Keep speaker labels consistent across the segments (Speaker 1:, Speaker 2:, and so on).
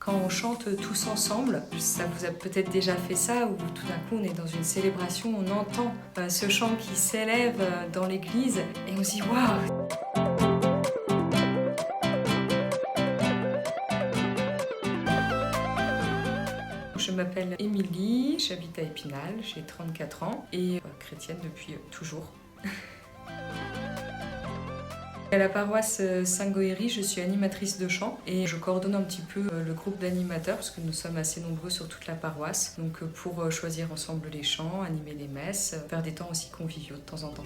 Speaker 1: Quand on chante tous ensemble, ça vous a peut-être déjà fait ça, où tout d'un coup on est dans une célébration, on entend ce chant qui s'élève dans l'église et on se dit waouh! Je m'appelle Émilie, j'habite à Épinal, j'ai 34 ans et chrétienne depuis toujours. À la paroisse Saint-Goëri, je suis animatrice de chant et je coordonne un petit peu le groupe d'animateurs parce que nous sommes assez nombreux sur toute la paroisse. Donc pour choisir ensemble les chants, animer les messes, faire des temps aussi conviviaux de temps en temps.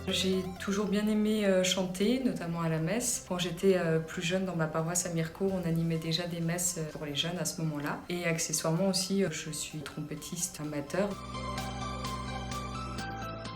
Speaker 1: J'ai toujours bien aimé chanter, notamment à la messe. Quand j'étais plus jeune dans ma paroisse à Mirecourt, on animait déjà des messes pour les jeunes à ce moment-là. Et accessoirement aussi, je suis trompettiste amateur.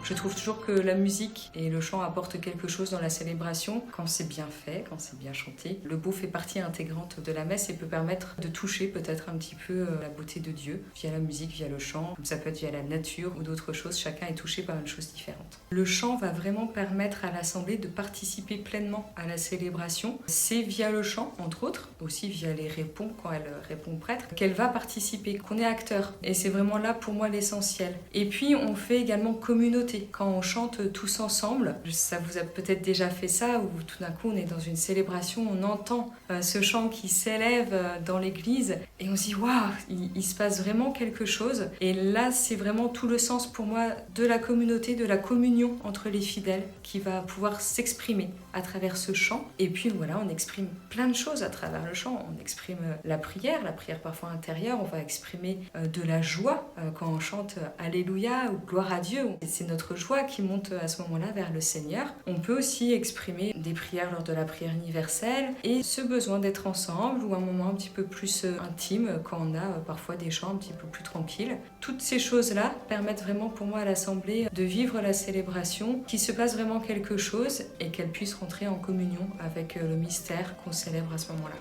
Speaker 1: Je trouve toujours que la musique et le chant apportent quelque chose dans la célébration quand c'est bien fait, quand c'est bien chanté. Le beau fait partie intégrante de la messe et peut permettre de toucher peut-être un petit peu la beauté de Dieu via la musique, via le chant. Ça peut être via la nature ou d'autres choses, chacun est touché par une chose différente. Le chant va vraiment permettre à l'assemblée de participer pleinement à la célébration. C'est via le chant, entre autres, aussi via les répons, quand elle répond au prêtre, qu'elle va participer, qu'on est acteur. Et c'est vraiment là pour moi l'essentiel. Et puis on fait également communauté. Quand on chante tous ensemble, ça vous a peut-être déjà fait ça, où tout d'un coup on est dans une célébration, on entend ce chant qui s'élève dans l'église et on se dit waouh, il se passe vraiment quelque chose. Et là c'est vraiment tout le sens pour moi de la communauté, de la communion entre les fidèles qui va pouvoir s'exprimer à travers ce chant. Et puis voilà, on exprime plein de choses à travers le chant. On exprime la prière parfois intérieure, on va exprimer de la joie quand on chante Alléluia ou Gloire à Dieu. C'est notre joie qui monte à ce moment-là vers le Seigneur. On peut aussi exprimer des prières lors de la prière universelle et ce besoin d'être ensemble ou un moment un petit peu plus intime quand on a parfois des chants un petit peu plus tranquilles. Toutes ces choses-là permettent vraiment pour moi à l'Assemblée de vivre la célébration, qu'il se passe vraiment quelque chose et qu'elle puisse rentrer en communion avec le mystère qu'on célèbre à ce moment-là.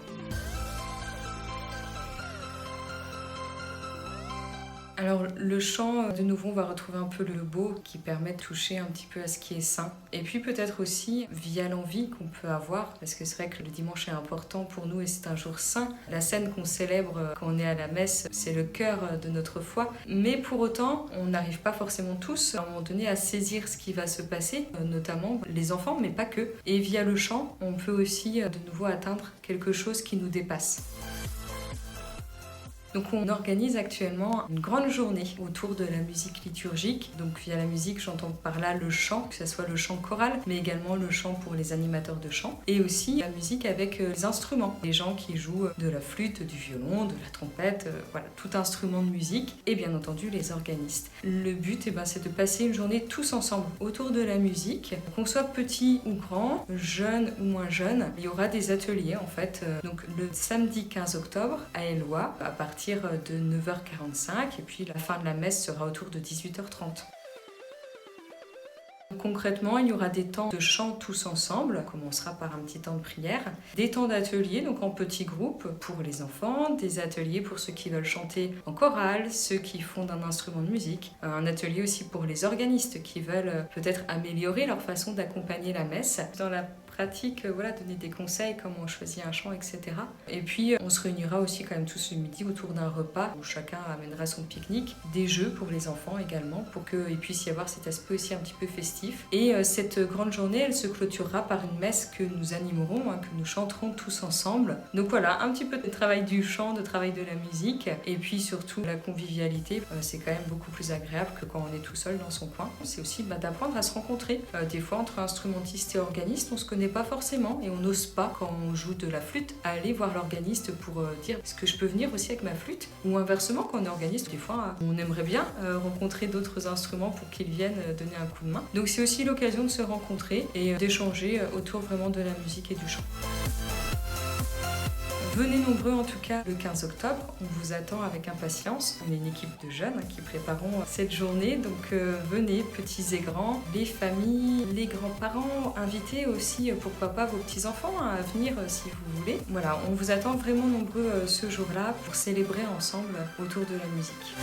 Speaker 1: Alors le chant, de nouveau, on va retrouver un peu le beau qui permet de toucher un petit peu à ce qui est saint. Et puis peut-être aussi via l'envie qu'on peut avoir, parce que c'est vrai que le dimanche est important pour nous et c'est un jour saint. La scène qu'on célèbre quand on est à la messe, c'est le cœur de notre foi. Mais pour autant, on n'arrive pas forcément tous à un moment donné à saisir ce qui va se passer, notamment les enfants, mais pas que. Et via le chant, on peut aussi de nouveau atteindre quelque chose qui nous dépasse. Donc on organise actuellement une grande journée autour de la musique liturgique. Donc via la musique, j'entends par là le chant, que ce soit le chant choral, mais également le chant pour les animateurs de chant. Et aussi la musique avec les instruments. Les gens qui jouent de la flûte, du violon, de la trompette, voilà, tout instrument de musique. Et bien entendu les organistes. Le but, c'est de passer une journée tous ensemble autour de la musique. Qu'on soit petit ou grand, jeune ou moins jeune, il y aura des ateliers en fait. Donc le samedi 15 octobre à Éloie, à partir de 9h45 et puis la fin de la messe sera autour de 18h30. Concrètement, il y aura des temps de chant tous ensemble, on commencera par un petit temps de prière, des temps d'ateliers, donc en petits groupes pour les enfants, des ateliers pour ceux qui veulent chanter en chorale, ceux qui font d'un instrument de musique, un atelier aussi pour les organistes qui veulent peut-être améliorer leur façon d'accompagner la messe. Dans la pratique, donner des conseils, comment on choisit un chant, etc. Et puis on se réunira aussi quand même tous le midi autour d'un repas où chacun amènera son pique-nique, des jeux pour les enfants également, pour qu'il puisse y avoir cet aspect aussi un petit peu festif. Et cette grande journée, elle se clôturera par une messe que nous animerons, que nous chanterons tous ensemble. Donc voilà, un petit peu de travail du chant, de travail de la musique, et puis surtout la convivialité. C'est quand même beaucoup plus agréable que quand on est tout seul dans son coin. C'est aussi d'apprendre à se rencontrer. Des fois, entre instrumentistes et organistes, on se connaît pas forcément et on n'ose pas quand on joue de la flûte à aller voir l'organiste pour dire est-ce que je peux venir aussi avec ma flûte, ou inversement quand on est organiste, des fois on aimerait bien rencontrer d'autres instruments pour qu'ils viennent donner un coup de main. Donc c'est aussi l'occasion de se rencontrer et d'échanger autour vraiment de la musique et du chant. Venez nombreux en tout cas le 15 octobre, on vous attend avec impatience. On est une équipe de jeunes qui préparons cette journée, donc venez petits et grands, les familles, les grands-parents, invitez aussi pourquoi pas vos petits-enfants à venir si vous voulez. Voilà, on vous attend vraiment nombreux ce jour-là pour célébrer ensemble autour de la musique.